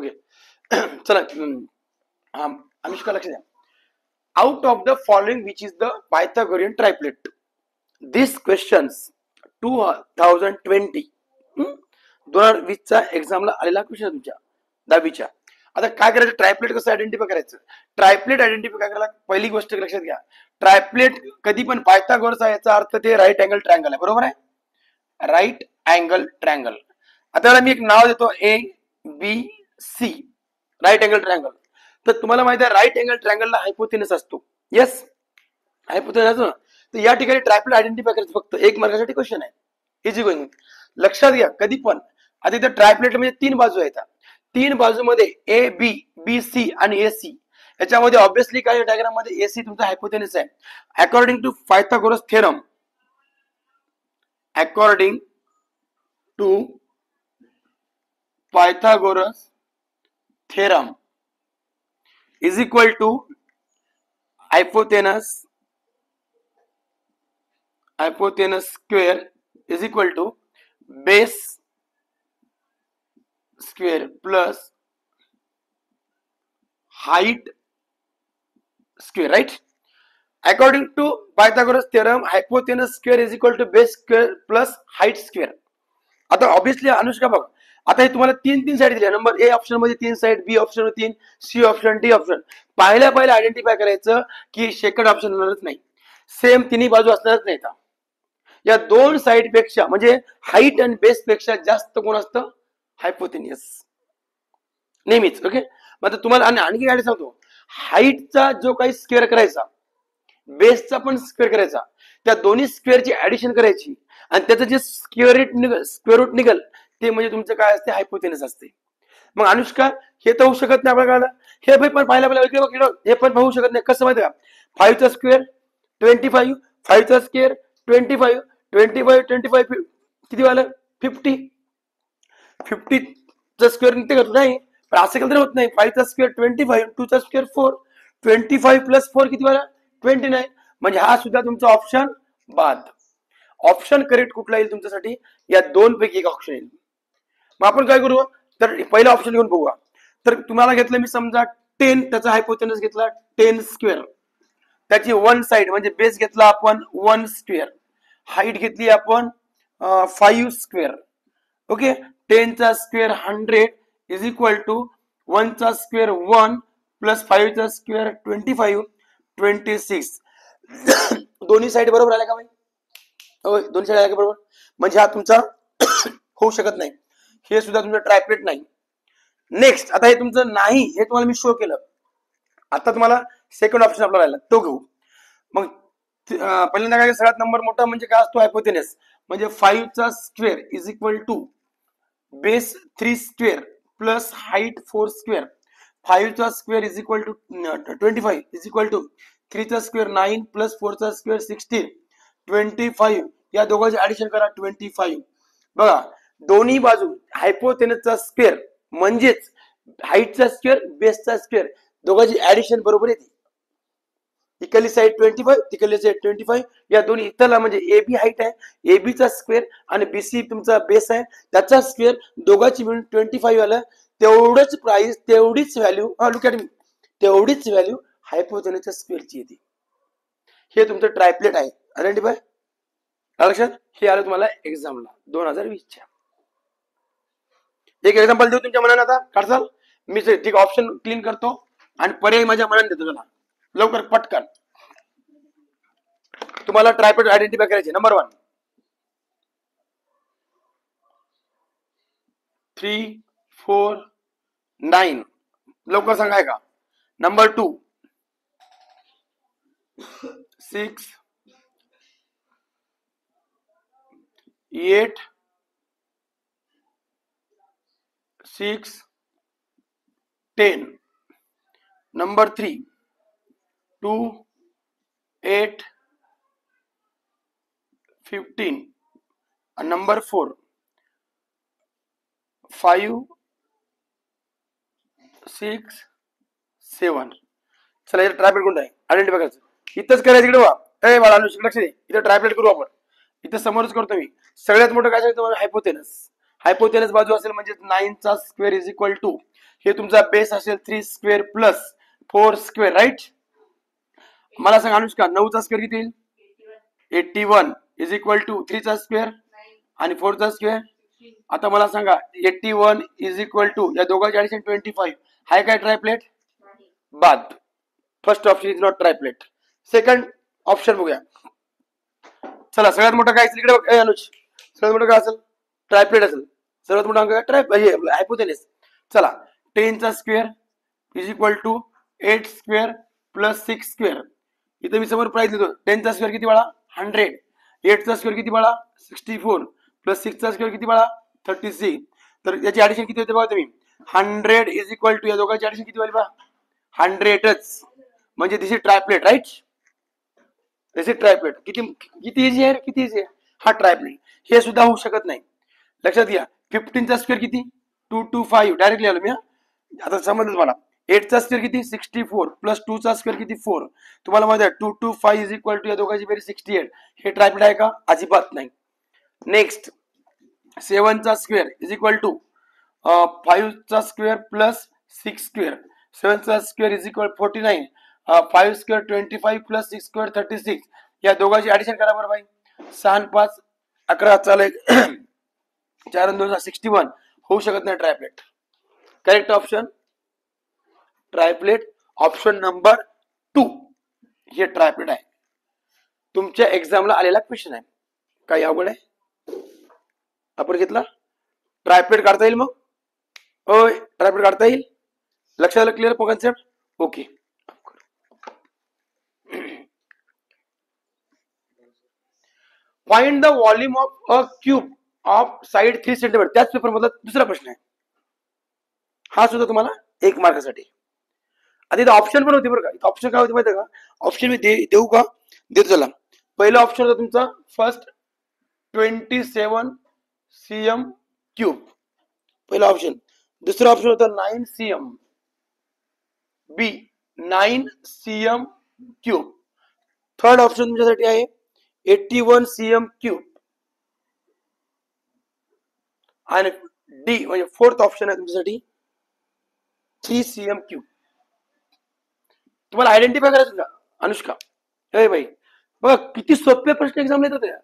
Okay. चला अनुष्का लक्ष द्या. Out of the following which is the Pythagorean triplet. This questions 2020 2020 चा एक्झामला आलेला क्वेश्चन तुमच्या 10वीच्या. आता काय करायचं, ट्रायप्लेट कसं आयडेंटिफाय करायचं. ट्रायप्लेट आयडेंटिफाय करायला पहिली गोष्ट लक्षात घ्या, ट्रायप्लेट कधी पण पायथागोरसचा याचा अर्थ ते राईट अँगल ट्रायंगल आहे, बरोबर आहे, राईट अँगल ट्रायंगल. आता मी एक नाव देतो ABC, राईट अँगल ट्रायंगल. तर तुम्हाला माहिती आहे राईट अँगल ट्रायंगलला हायपोथेनस असतो. येस, हायपोथेनस. तर या ठिकाणी ट्रायप्लेट आयडेंटिफाय करायचं फक्त 1 मार्कासाठी क्वेश्चन आहे, इझी गोइंग. लक्षात घ्या कधी पण आता इथे ट्रायप्लेट म्हणजे 3 बाजू आहेत, 3 बाजूमध्ये AB, BC आणि AC. याच्यामध्ये ऑब्विसली काय डायग्राम मध्ये AC तुमचा हायपोथेनस आहे. According to Pythagoras theorem, according to Pythagoras theorem is equal to hypotenuse square is equal to base square plus height square, right? According to Pythagoras theorem, hypotenuse square is equal to base square plus height square. आता obviously Anushka बघ, आता हे तुम्हाला 3 side दिल्या. Number A option मध्ये 3 side, बी option मध्ये 3, C option, D option. पहिल्या identify करायचं की सेकंड ऑप्शन होणारच नाही, सेम तिन्ही बाजू असणारच नाही. या 2 साइड पेक्षा म्हणजे हाईट आणि बेस पेक्षा जास्त कोण असतं, हायपोथेनियस नेहमीच. ओके, मग तुम्हाला आणखी काय सांगतो, हाईटचा जो काही स्क्वेअर करायचा, बेसचा पण स्क्वेअर करायचा, त्या दोन्ही स्क्वेअरची ऍडिशन करायची आणि त्याचं जे स्क्वेअर रूट निघल ते म्हणजे तुमचं काय असते, हायपोथेनस असते. मग अनुष्का हे तर होऊ शकत नाही आपल्याला, हे पण पाहिलं हे पण होऊ शकत नाही. कसं माहिती का, 5 चा स्क्वेअर 25, 5 चा स्क्वेअर 25, 25 किती वाला 50, 50 चा स्क्वेअर निघते का नाही, पण असं केलं तर होत नाही. 5 चा स्क्वेअर 25, 2 चा स्क्वेअर 4, 25 प्लस 4 किती वाला 29. म्हणजे हा सुद्धा तुमचा ऑप्शन बाद. ऑप्शन करेक्ट कुठला येईल तुमच्यासाठी, या 2 पैकी एक ऑप्शन येईल. मग आपण काय करू, तर पहिला ऑप्शन घेऊन बघूया. तर तुम्हाला घेतलं मी समजा 10, त्याचा हायपोथेनस घेतला 10 स्क्वेअर, त्याची 1 साइड म्हणजे बेस घेतला आपण 1 स्क्वेअर, हाईट घेतली आपण 5 स्क्वेअर. ओके, 10 चा स्क्वेअर 100 इज इक्वल टू 1 चा स्क्वेअर 1 प्लस 5 चा स्क्वेअर 25, 26. दोन्ही साइड बरोबर आल्या का भाई, दोन्ही साइड आल्या का बरोबर, म्हणजे हा तुमचा होऊ शकत नाही, हे सुद्धा तुमचं ट्रायप्लेट नाही. नेक्स्ट, आता हे तुमचं नाही, हे तुम्हाला मी शो केलं. आता तुम्हाला सेकंड ऑप्शन आपला राहिला, तो घेऊ. मग पहिल्यांदा काय, सगळ्यात नंबर मोठा म्हणजे काय असतो, हायपोथेनस. म्हणजे 5 चा square is equal to base 3 square plus height 4 square. 5 चा square is equal to 25 is equal to 3 चा स्क्वेअर 9 प्लस 4 चा स्क्वेअर 16, 25. या दोघांचे ऍडिशन करा 25. बघा दोन्ही बाजू हायपोथेनसचा स्क्वेअर म्हणजेच हाईटचा स्क्वेअर, बेसचा स्क्वेअर, दोघांची ऍडिशन बरोबर येते. इकडली साइड 25, तिकडली साइड 25. या दोन्ही इथला म्हणजे AB हाईट आहे, AB चा स्क्वेअर आणि BC तुमचा बेस आहे, त्याचा स्क्वेअर, दोघांची मिळून 25 आलं. तेवढंच प्राइस, तेवढीच व्हॅल्यू, लुक ॲट मी, तेवढीच व्हॅल्यू हायपोथेनसच्या स्क्वेअरची येते. हे तुमचं ट्रायप्लेट आहे, आयडेंटिफाय लक्षात. हे आलं तुम्हाला एक्झामला 2020च्या. एक एक्झाम्पल देऊ तुमच्या मनाने, आता काढसाल मी ठीक ऑप्शन क्लीन करतो आणि पर्याय माझ्या मनाने देतो. चला लवकर पटकन, तुम्हाला ट्रायप्लेट आयडेंटिफाय करायचे. नंबर 1 3, 4, 9, लवकर सांगाय का. नंबर 2 6, 8, 6, 10. नंबर 3 2, 8, 15. and number 4 5, 6, 7. चला इथे ट्रायप्लेट कोणता आहे आयडेंटिफाय करायचं, इथंच करायचं. इकडे वा ए बाळा लक्ष दे, इथे ट्रायप्लेट करू आपण, इथे समोरच करतो मी. सगळ्यात मोठं काय सांगितलं, हायपोथेनस. हायपोथेनस बाजू असेल म्हणजे 9 चा स्क्वेअर इज इक्वल टू हे तुमचा बेस असेल 3 स्क्वेअर प्लस 4 स्क्वेअर राईट. मला सांग अनुष्का 9 चा स्क्वेअर किती येईल 81 इज इक्वल टू 3 चा स्क्वेअर आणि 4 चा स्क्वेअर. आता मला सांगा 81 इज इक्वल टू या दोघांची ऍडिशन 25 हाय काय ट्रायप्लेट बाद. First option is not triplet. Second option बघूया. चला सगळ्यात मोठं काय असेल इकडे बघ अनुज सगळ्यात मोठं काय असेल ट्रायप्लेट असेल. सर्वात मोठा अंक ट्रायप हायपोथेनस. चला 10 चा square is equal to 8 square plus 6 square. इथे मी समोर प्राइस लिहितो 10 चा स्क्वेअर किती बाळा 100 8 चा स्क्वेअर किती बाळा 64 प्लस 6 चा स्क्वेअर किती बाळा 36. तर याची ऍडिशन किती होते बघा तुम्ही 100 इज इक्वल टू या दोघांची ऍडिशन किती होईल बघा 100च म्हणजे this is triplet right. This is triplet. किती किती इझी आहे किती इझी आहे हा ट्रायप्लेट. हे सुद्धा होऊ शकत नाही लक्षात घ्या. 15 चा स्क्वेअर किती 225 डायरेक्टली आलो मी. आता समजलं मला 8 चा स्क्वेअर किती 64 प्लस 2 चा स्क्वेअर किती 4. तुम्हाला माहिती आहे 225 इज इक्वल टू या दोघांची बेरीज 68. हे ट्रायप्लेट आहे का अजिबात नाही. नेक्स्ट 7 चा स्क्वेअर इज इक्वल टू 5 चा स्क्वेअर प्लस 6 स्क्वेअर. 7 चा square is equal 49 5 square 25 plus 6 square 36. या दोघांची ऍडिशन करा बरं भाई 6 5 11 चालेल 4 2 61 होऊ शकत नाही ट्रायप्लेट. करेक्ट ऑप्शन ट्रायप्लेट ऑप्शन नंबर 2 हे ट्रायप्लेट आहे. तुमच्या एक्झामला आलेला क्वेश्चन आहे. काही अवघड आहे आपण घेतला ट्रायप्लेट काढता येईल मग होय ट्रायप्लेट काढता येईल. लक्षात आलं clear concept okay. Find the volume of a cube of side 3 centimetre. त्याच पेपर मधला दुसरा प्रश्न आहे हा सुद्धा तुम्हाला 1 मार्कासाठी. आता इथं ऑप्शन पण होते बरं का. ऑप्शन काय होते माहिती का ऑप्शन मी देऊ का देतो. चला पहिला ऑप्शन होता तुमचा फर्स्ट 27 cm क्यूब पहिला ऑप्शन. दुसरा ऑप्शन होता 9 cm बी 9 cm क्यूब. थर्ड ऑप्शन तुमच्यासाठी आहे 81 cm क्यूब आणि डी म्हणजे फोर्थ ऑप्शन आहे तुमच्यासाठी 3 cm क्यूब. तुम्हाला आयडेंटिफाय करायचं का अनुष्का हे भाई बघ किती सोपे प्रश्न एक्झाम येतात.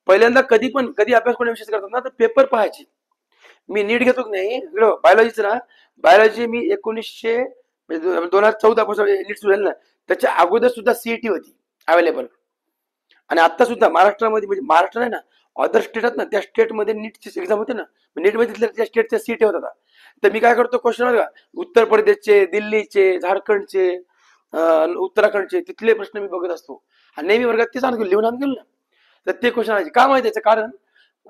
पहिल्यांदा कधी अभ्यास कोणी विषय करतात ना तर पेपर पाहायचे. मी नीट घेतो की नाही बायोलॉजीचं ना बायोलॉजी मी 2014 पासून नीट सुरू झाली ना त्याच्या अगोदर सुद्धा सीईटी होती अवेलेबल. आणि आता सुद्धा महाराष्ट्रामध्ये म्हणजे महाराष्ट्र आहे ना अदर स्टेट आहेत ना त्या स्टेटमध्ये नीटची एक्झाम होते ना नीटमध्ये त्या स्टेटच्या सीईटी होत होता. तर मी काय करतो क्वेश्चन बघा उत्तर प्रदेशचे दिल्लीचे झारखंडचे उत्तराखंडचे तिथले प्रश्न मी बघत असतो आणि नेहमी वर्गात ते सांगतो लिहून आणून गेलो ना तर ते क्वेश्चन आहे का माहिती याचं कारण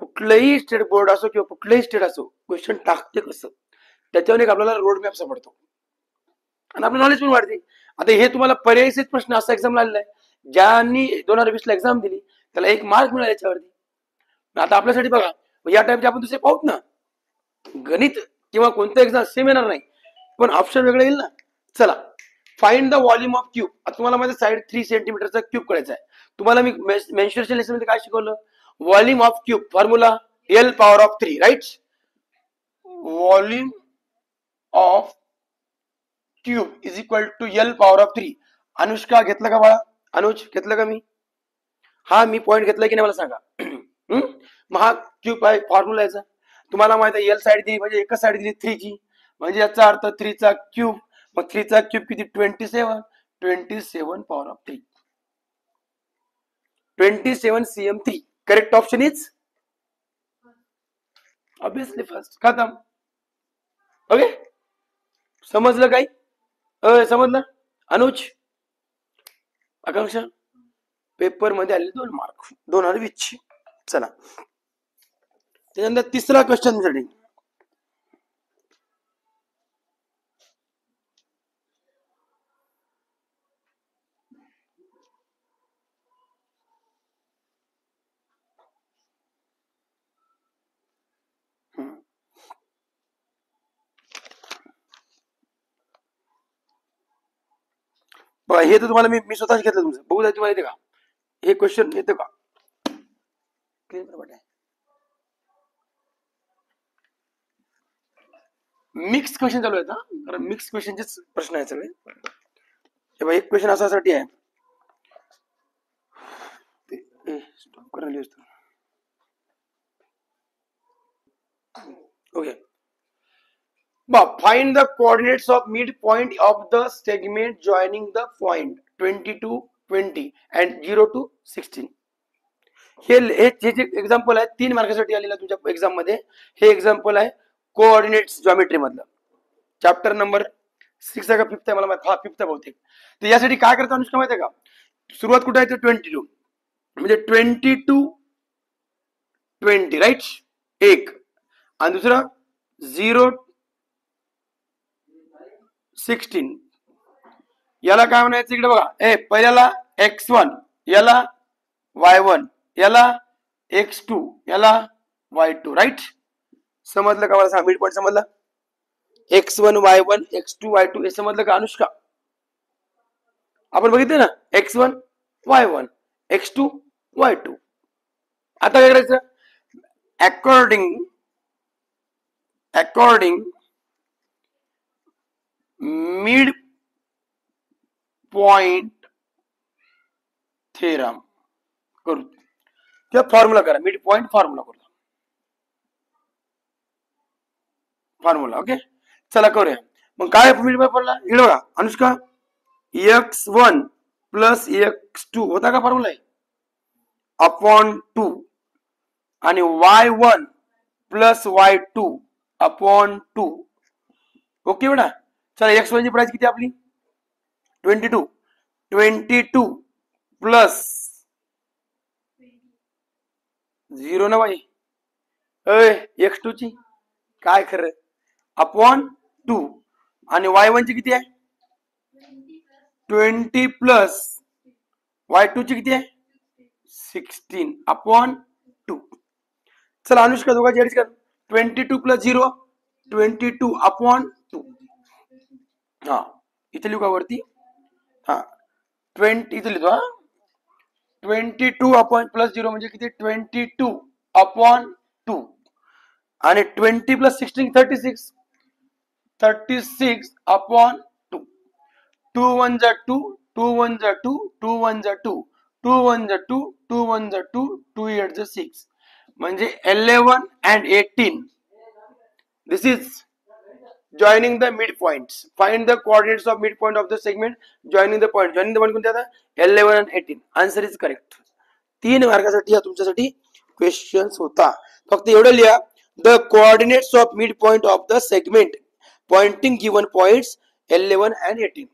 कुठलंही स्टेट बोर्ड असो किंवा कुठलंही स्टेट असो क्वेश्चन टाकते कसं त्याच्यावर एक आपल्याला रोड मॅप सापडतो आणि आपलं नॉलेज पण वाढते. आता हे तुम्हाला पर्यायीच प्रश्न असा एक्झाम आलेला आहे ज्यांनी 2020 ला एक्झाम दिली त्याला 1 मार्क मिळाला याच्यावरती. आता आपल्यासाठी बघा या टाइपचे आपण दुसरे पाहूत ना गणित किंवा कोणतं एक्झाम सेम येणार नाही पण ऑप्शन वेगळं येईल ना. चला find the volume of cube. आता तुम्हाला माझ्या साइड 3 सेंटीमीटरचा क्यूब करायचा आहे. तुम्हाला मी मेन्शुरेशन लेसन मध्ये काय शिकवलं volume of cube formula L power of 3 right. Volume of cube is equal to L power of 3. Anushka घेतलं का बाळा अनुज घेतलं का मी हा मी पॉईंट घेतला की नाही मला सांगा. मग हा क्यूब आहे फॉर्म्युला याचा तुम्हाला माहिती आहे एल साइड दिली म्हणजे एकच साइड दिली 3 ची म्हणजे याचा अर्थ 3 चा क्यूब. मग 3 चा क्यूब किती 27 power of 3 27 cm3. Correct option is obviously first खतम. ओके समजलं काही समजलं अनुज आकांक्षा पेपर मध्ये आले 2 मार्क 2020. चला त्यानंतर तिसरा क्वेश्चन साठी बघा हे तर तुम्हाला मी स्वतःच घेतलं तुमचं बघू द्या तुम्हाला येते का हे क्वेश्चन येतं का क्लिअर मिक्स क्वेश्चन चालू आहेत ना, कारण मिक्स क्वेश्चनचेच प्रश्न आहेत सगळे. हे बघा, एक क्वेश्चन असासाठी आहे, स्टॉप करायला असतो. Okay, find the coordinates of midpoint of the segment joining the point 20 to 20 and 0 to 16. हे जे एक्झाम्पल आहे 3 मार्कासाठी आलेला तुमच्या एक्झाम मध्ये. हे एक्झाम्पल आहे कोऑर्डिनेट्स जॉमेट्री मधलं, चॅप्टर नंबर 6 आहे का 5th आहे मला माहिती, हा 5th आहे बहुतेक. तर यासाठी काय करतो अनुष्का माहिती आहे का, सुरुवात कुठे आहे ते 22 म्हणजे 20 to 20 राईट, एक, आणि दुसरं 0 16. याला काय म्हणायचं इकडे बघा, पहिल्याला x1, याला y1, याला x2, याला y2 राईट. समजलं का मला सांग, मिड पॉईंट समजला, x1 y1 x2 y2 हे समजलं का अनुष्का? आपण बघितलं ना, x1 y1 x2 y2. आता काय करायचं, अकॉर्डिंग मिड पॉइंट थेरम करू किंवा फॉर्म्युला करा, मिड पॉइंट फॉर्म्युला करू, फॉर्म्युला. ओके, चला करूया. मग काय मिड पॉइंट फॉर्म्युला, इकडे बघा अनुष्का, x1 प्लस x2 होता का फॉर्म्युला आहे, अपॉन 2, आणि y1 plus y2 upon 2. Okay बेटा, चला x1 ची प्राइस किती आपली 22, 22 प्लस 0 ना बाई, x2 ची काय खरं, अपॉन 2, आणि y1 ची किती आहे 20 प्लस y2 ची किती आहे 16 अपॉन 2. चला अनुष्का दोघांची ऍडिशन कर, 22 प्लस 0 22 अपॉन 2. हा इथे लिहू का वरती, हा 20 इथे लिहितो, हा 22 अपॉन प्लस 0 म्हणजे किती 22 अपॉन 2, आणि 20 प्लस 16 36 अपॉन 2. 2 1 जा 2, 2 1 जा 2, 2 1 जा 2, 2 1 जा 2, 2 1 जा 2, 2 8 जा 6, म्हणजे 11 and 18. This is joining the midpoints. Find the coordinates of midpoint of the segment joining the point. Joining the point कोणते आता 11 and 18. Answer is correct. 3 मार्कासाठी हा तुमच्यासाठी क्वेश्चन्स होता. फक्त एवढं लिहा, the coordinates of midpoint of the segment pointing given points 11 and 18.